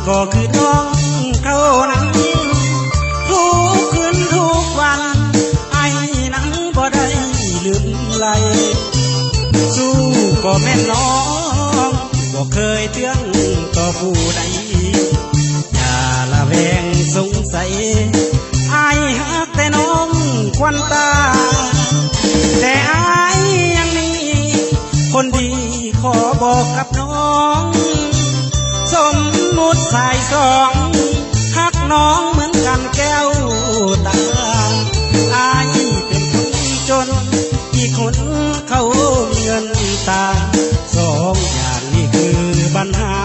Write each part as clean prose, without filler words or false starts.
ก็คือน้องเขานั้นทุกคืนทุกวันไอ้นั้นบ่ได้ลืมไหลสู้ก็แม่นน้องบ่เคยเตือนต่อผู้ใดอย่าละแวงสงสัยไอ้ฮักแต่น้องควันตาแต่ไอ้ยังมีคนดีขอบอกกับน้องสมมุติสายสองฮักน้องเหมือนกันแก้วตาไอ้เป็นคนจนอีกคนเขามีเงินตาสองอย่างนี้คือปัญหา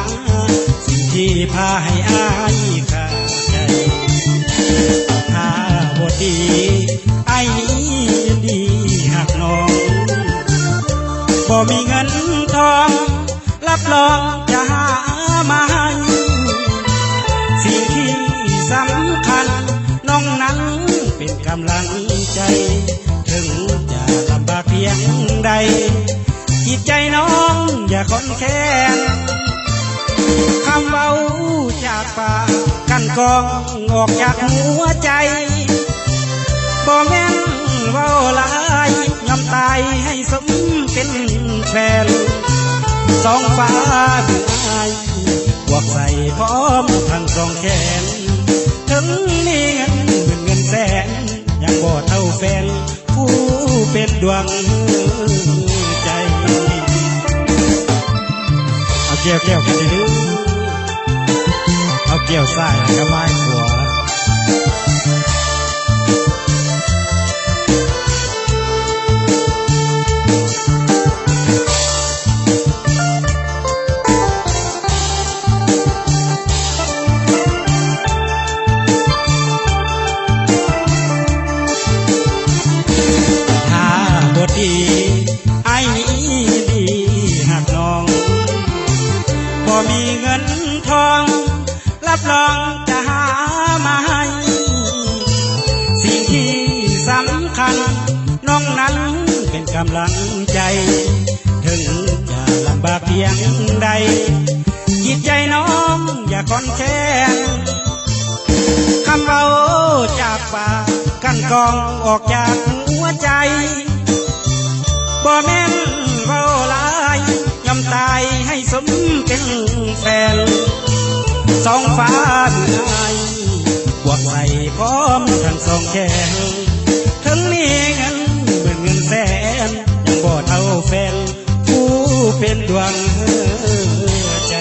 สิ่งที่พาให้อ้ายขาดใจถ้าบ่ดีไอ้ดีหักน้องบ่มีเงินทองรับรองจะหามาให้สิ่งที่สำคัญน้องนั้นเป็นกำลังใจถึงจะลำบากเพียงใดจิตใจน้องอย่าคอนแค้นคำเว้าจากปากกันกองออกจากหัวใจบ่แม่นเว้าหลายยอมตายให้สมเป็นแฟนสองฟ้าถึงอายบวกใส่พร้อมทั้งสองแขนถึงมีเงินเงินแสนยังบ่เท่าแฟนผู้เป็นดวงใจเอาเกี่ยวกันดื้อเอาเกี่ยวซ้ายกับไม้ขวาดีไอ้ดีหักน้องพอมีเงินทองรับรองจะหามาให้สิ่งที่สำคัญน้องนั้นเป็นกำลังใจถึงจะลำบากเพียงใดจิตใจน้องอย่าคอนแค้นคำเราจากปากกันกองออกจากหัวใจบ่แม่นเว้าหลายยอมตายให้สมเป็นแฟนสองฟ้าเหนือบวกใส่พร้อมทั้งสองแขนถึงมีเงินเงินแสนยังบ่เท่าแฟนผู้เป็นดวงใจ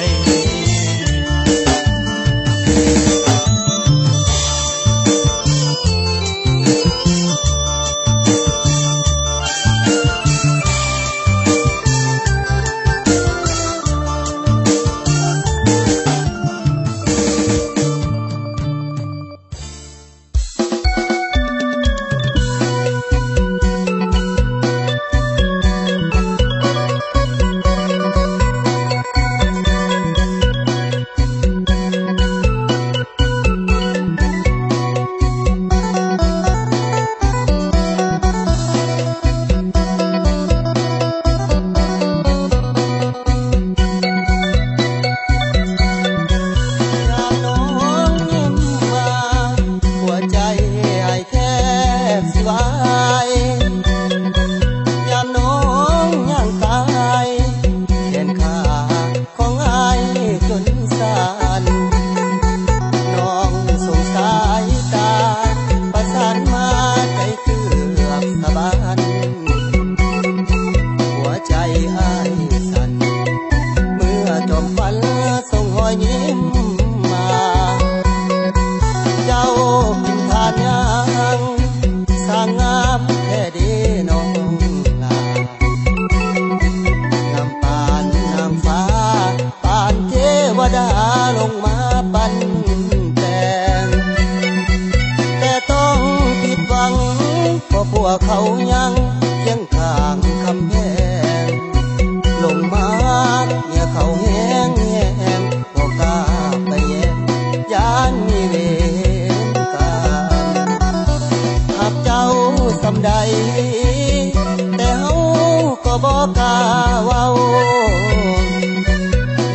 ลงมาปั่นแต่งแต่ต้องผิดหวังเพราะพวกเขายังเคียงข้างคำแพงลงมาเนี่ยเขาแห้งบ่กล้าไปแย่งยานมีเวรกรรมหากเจ้าสำใดแต่เฮาก็บ่กล้าเว้า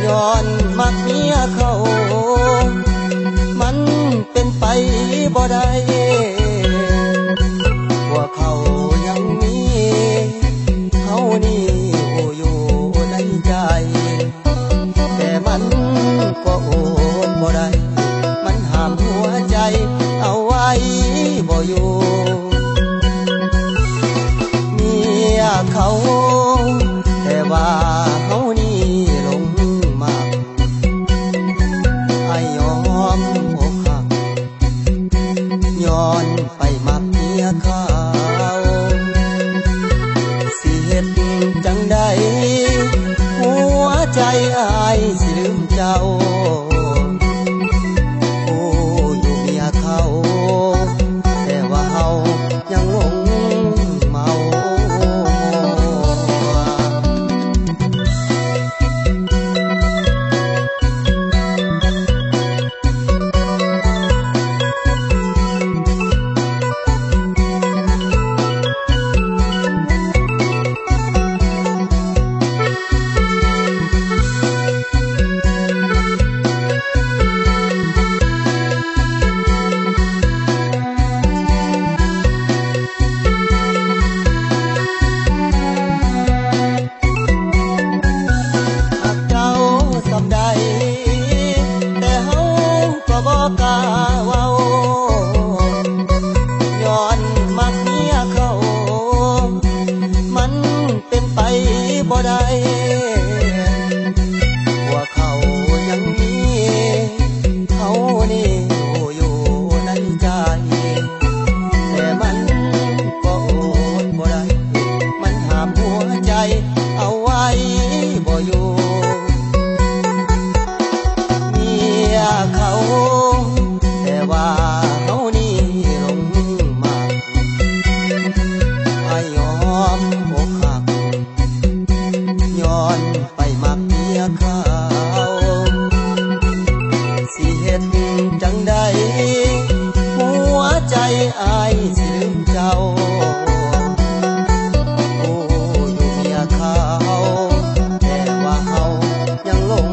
ย้อนมักเมียเขา บ่ได้พวกเขายังมีเขานี่อยู่ในใจแต่มันก็โอนบ่ได้มันห้ามหัวใจเอาไว้บ่อยู่เมียเขาแต่ว่าเขานี่หลงมากไอ้ยอมอกหักย้อนไปมักเมียเขาสิเฮ็ดจังใดหัวใจอ้ายสิลืมเจ้าโอ้อยู่เมียเขาแต่ว่าเฮายังหลงเมาบ่ได้ว่าเขายังมีเขานี่อยู่ในใจแต่มันก็อดบ่ได้มันห้ามหัวใจเอาไว้บ่อยู่เมียเขาแต่ว่าเขานี่หลงมากให้ยอมอกหักย้อนไปมักเมียเขาสิเฮ็ดจังใดหัวใจอ้ายสิลืมเจ้าโอ้อยู่เมียเขาแต่ว่าเฮายังหลง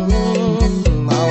เมา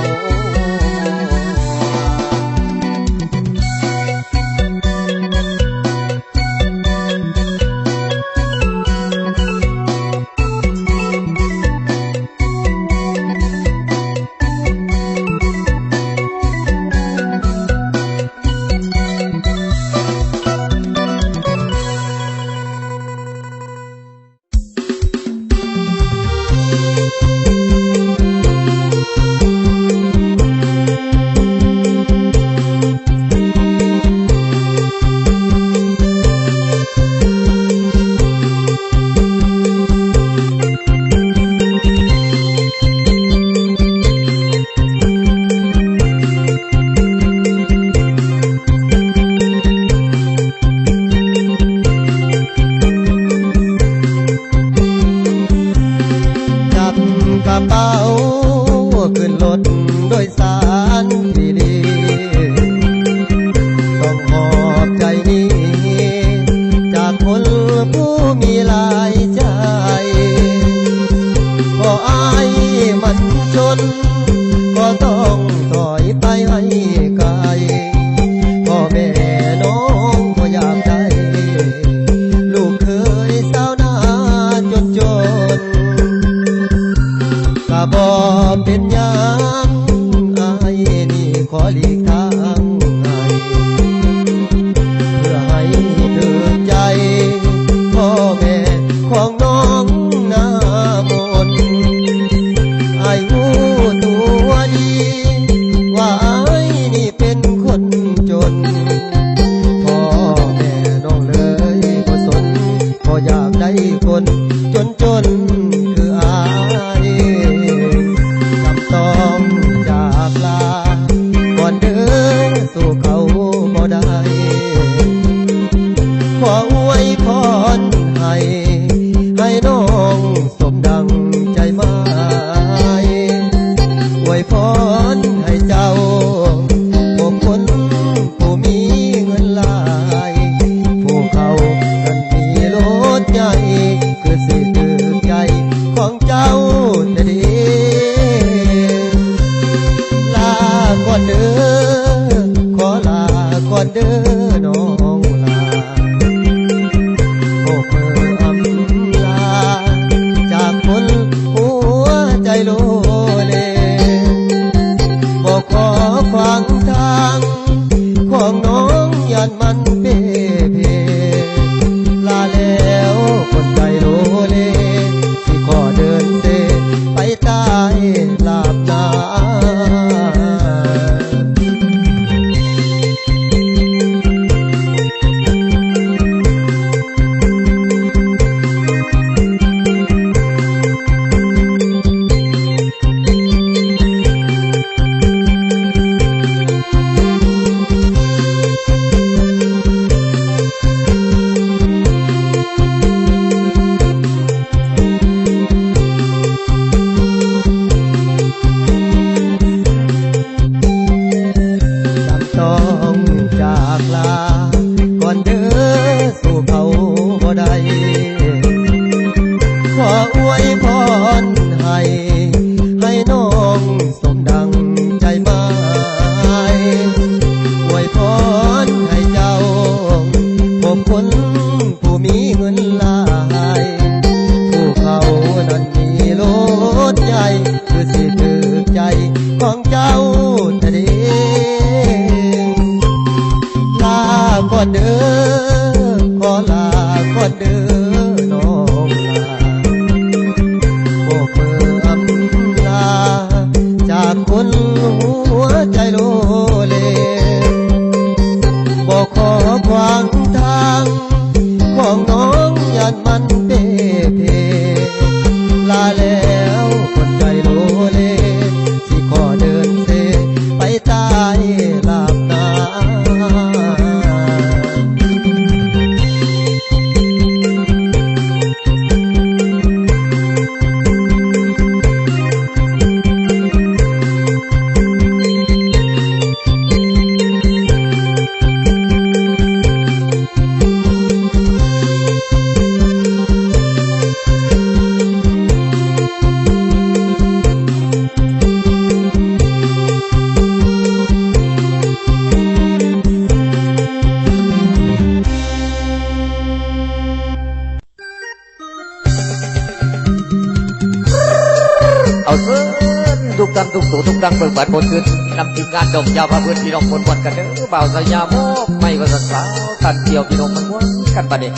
กระเป๋าขึ้นรถโดยสารดีๆต้องมอบใจนี้จากคนผู้มีหลายใจก็อายมันจนก็ต้องถอยไปให้ไกลพ่อแม่น้องก็อยากได้ลูกเคยสาวนาจนก็บ่เป็นหยังอ้ายนี่ขอหลีกทางให้เพื่อให้เธอใจพ่อแม่ของน้องหน้ามนต์อ้ายรู้ตัวดีว่าอ้ายนี่เป็นคนจนพ่อแม่น้องเลยบ่สนบ่อยากได้คนจนคืออ้ายต้องจากลาก่อนเด้อ งสมดังใจหมายอวยพรให้เจ้าพบคนผู้มีเงินหลายผู้เขานั้นมีรถใหญ่คือสิถือใจของเจ้าแต่เดีลาก่อนเด้อขอลาก่อนเด้อน้องลาโบกมืออำลาจากคนหัวใจโลเลบอกขอขวางทางของน้องยานมันเพ่เพลาแล้วคนใจโลเลสิขอเดินเทไปใต้ลาบนา เอาเสินทุกท่านทุกตัวทุกดังเบิกบานบนขึ้นนำทีมงานดอกยาวพาเพื่อนพี่น้องคนวันกันเด้อบ่าวสยามโมกไม่ว่าสักสาวตันเกี่ยวพี่น้องมันวนกันประเด็น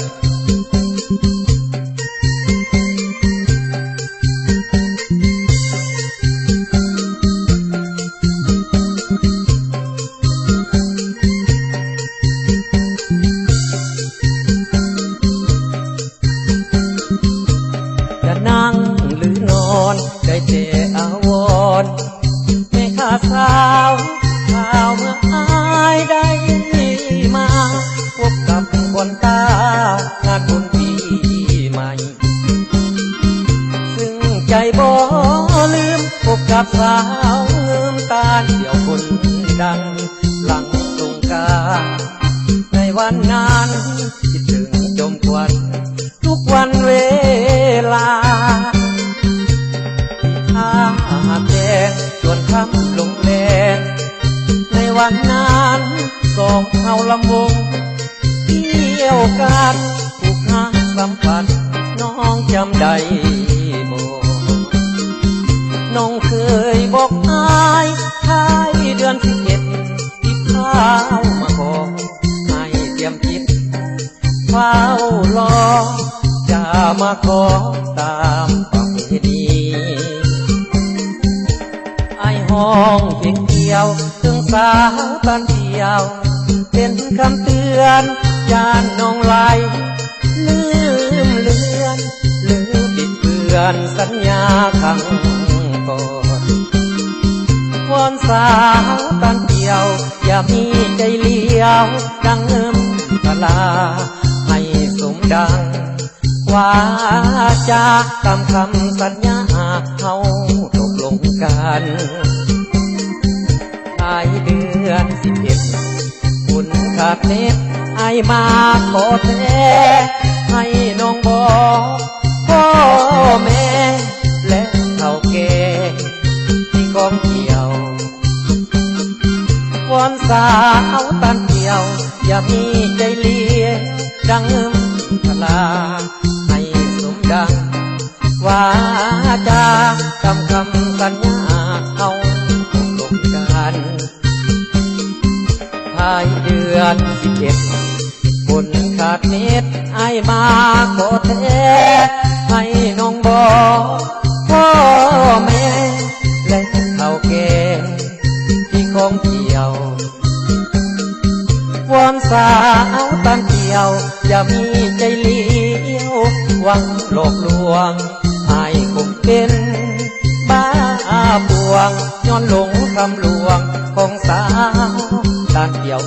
จะนั่งหรือนอนได้แต่อาวรณ์แม่ข้าสาวข่าวเมื่ออายได้มาพบกับคนตางานบุญปีใหม่ซึ่งใจบ่ลืมพบกับสาวเอิมตาเดี่ยวคนดังหลังสงกรานต์ในวันนั้นคิดถึงจมควันทุกวันเวลาที่ท่าหาดแดงชวนคำลงแดงในวันนั้นสองเฮาลำวงเที่ยวกันผูกหักสัมพันธ์น้องจำได้บ่น้องเคยบอกอายท้ายเดือน11ที่ข้าวมาขอให้เตรียมจิตเฝ้ารอจะมาขอตามประเพณีไอ้ห้องเพียงเดียวถึงสาวตันเดียวเป็นคำเตือนยานน้องไหลลืมเลือนลืมบิดเบือนสัญญาครั้งก่อนวอนสาวตันเดียวอย่ามีใจเลี้ยวดังตลาให้สมดังว่าจะตามคำสัญญาเฮาตกลงกันท้ายเดือน11บุญขาดเน็ตไอมาขอแท้ให้น้องบอกพ่อแม่และเฒ่าแก่ที่กองเกี่ยววอนสาวตันเกี่ยวอย่ามีใจเลี้ยดังทลาให้สมดังว่าจะทำคำสัญญาเอาตกลงกันท้ายเดือน11บุญขาดเน็ตไอมาขอแท้ให้น้องบอกพ่อแม่และเฒ่าแก่ที่ของเกี่ยววอนสาวตันเกี่ยวอย่ามีใจเลี้ยวหวังหลอกลวงอายคงเป็นบ้าปวงย้อนหลงคำลวงของสาวตันเกี่ยว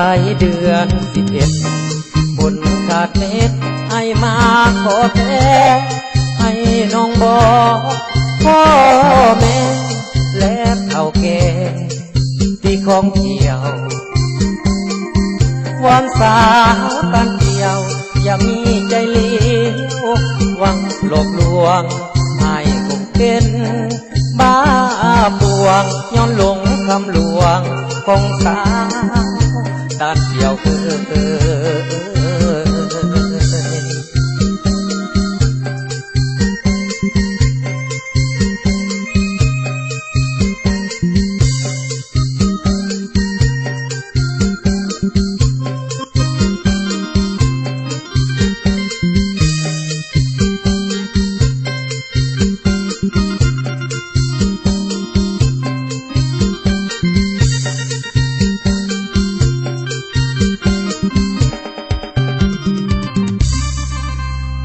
ายเดือน11บนขาดเม็ดไอมาขอแท้ให้น้องบอกพ่อแม่และเฒ่าแก่ที่ของเที่ยววันสาวกันเที่ยวอย่ามีใจเลี้ยวหวังหลอกลวงให้คงเป็นบ้าปวงย้อนหลงคำลวงของสาวตานเที่ยว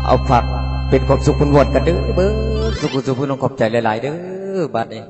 เอาฝากเป็นความสุขคุณวดกันเด้อเบ้อสุขสุขคุณน้องขอบใจหลายๆเด้อบัดนี้